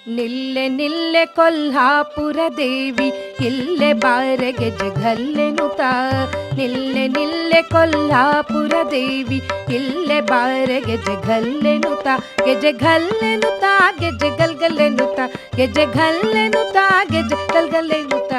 ನಿಲ್ಲೆ ನಿಲ್ಲೆ ಕೊಲ್ಹಾಪುರ ದೇವಿ ಇಲ್ಲೆ ಬಾರೆ ಗೆಜಗಲ್ಲೆನುತ. ನಿಲ್ಲೆ ನಿಲ್ಲೆ ಕೊಲ್ಹಾಪುರ ದೇವಿ ಇಲ್ಲೆ ಬಾರೆ ಗೆಜಗಲ್ಲೆನುತ. ಗೆಜಗಲ್ಲೆನುತ ಗೆಜಗಲ್ಗಲ್ಲೆನುತ ಗೆಜಗಲ್ಲೆನುತ ಗೆಜಗಲ್ಗಲ್ಲೆನುತ.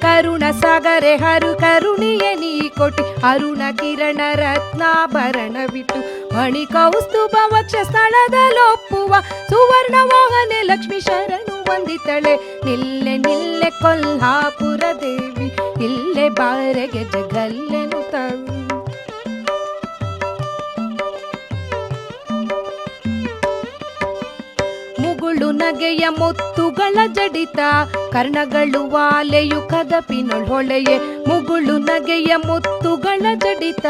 ಕರುಣ ಸಾಗರೆ ಹರು ಕರುಣಿಯ ನೀ ಕೊಟಿ ಅರುಣ ಕಿರಣ ರತ್ನಾಭರಣವಿಟ್ಟು ಮಣಿ ಕೌಸ್ತುಭ ವಕ್ಷ ಸ್ಥಳದಲ್ಲೊಪ್ಪುವ ಸುವರ್ಣ ಮೋಹನೆ ಲಕ್ಷ್ಮೀ ಶರಣು ವಂದಿತಳೆ. ನಿಲ್ಲೆ ನಿಲ್ಲೆ ಕೊಲ್ಹಾಪುರ ದೇವಿ ಇಲ್ಲೆ ಬಾರೆ ಗೆಜಗಲ್ಲೆನುತ. ಮುಗುಳು ನಗೆಯ ಮುತ್ತುಗಳ ಜಡಿತ ಕರ್ಣಗಳು ವಾಲೆಯು ಕದಪಿನೊಳ್ ಹೊಳೆಯೆ. ಮುಗುಳು ನಗೆಯ ಮುತ್ತುಗಳ ಜಡಿತ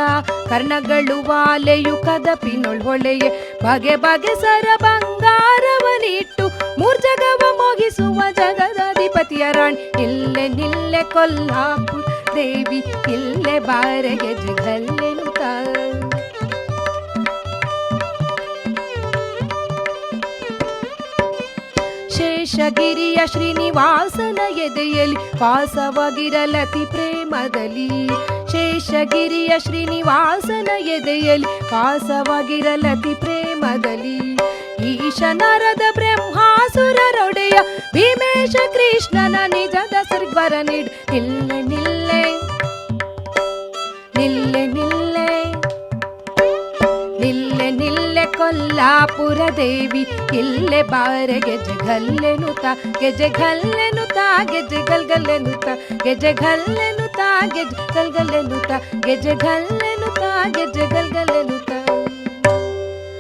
ಕರ್ಣಗಳು ವಾಲೆಯು ಕದಪಿನೊಳ್ ಹೊಳೆಯೆ. ಬಗೆ ಬಗೆ ಸರ ಬಂಗಾರವನಿಟ್ಟು ಮೂರ್ಜಗವ ಮೋಗಿಸುವ ಜಗದಾಧಿಪತಿಯ ರಾಣಿ. ಇಲ್ಲೆ ನಿಲ್ಲೆ ಕೊಲ್ಹಾಪುರ ದೇವಿ ಇಲ್ಲೆ ಬಾರೆ ಗೆಜಗಲ್ಲೆನುತ. ಶೇಷಗಿರಿಯ ಶ್ರೀನಿವಾಸನ ಎದೆಯಲ್ಲಿ ವಾಸವಾಗಿರಲತಿ ಪ್ರೇಮದಲ್ಲಿ. ಶೇಷಗಿರಿಯ ಶ್ರೀನಿವಾಸನ ಎದೆಯಲ್ಲಿ ವಾಸವಾಗಿರಲತಿ ಪ್ರೇಮದಲ್ಲಿ. ಈಶನರದ ಬ್ರಹ್ಮಾಸುರರೊಡೆಯ ಭೀಮೇಶ ಕೃಷ್ಣನ ನಿಜದ ಸರ್ವರ ನೀಡ್. ನಿಲ್ಲೆ ನಿಲ್ಲೆ ನಿಲ್ಲೆ ನಿಲ್ಲೆ ನಿಲ್ಲೆ ನಿಲ್ಲೆ ಕೊಲ್ಹಾಪುರ ದೇವಿ ಇಲ್ಲೆ ಬಾರೆ ಗೆಜಗಲ್ಲೆನುತ. ಗೆಜಗಲ್ಲೆನುತ ಗೆಜಗಲ್ಗಲ್ಲೆನುತ ಗೆಜಗಲ್ಲೆನುತ ಗೆಜಗಲ್ಗಲ್ಲೆನುತ ಗೆಜಗಲ್ಲೆನುತ ಗೆಜಗಲ್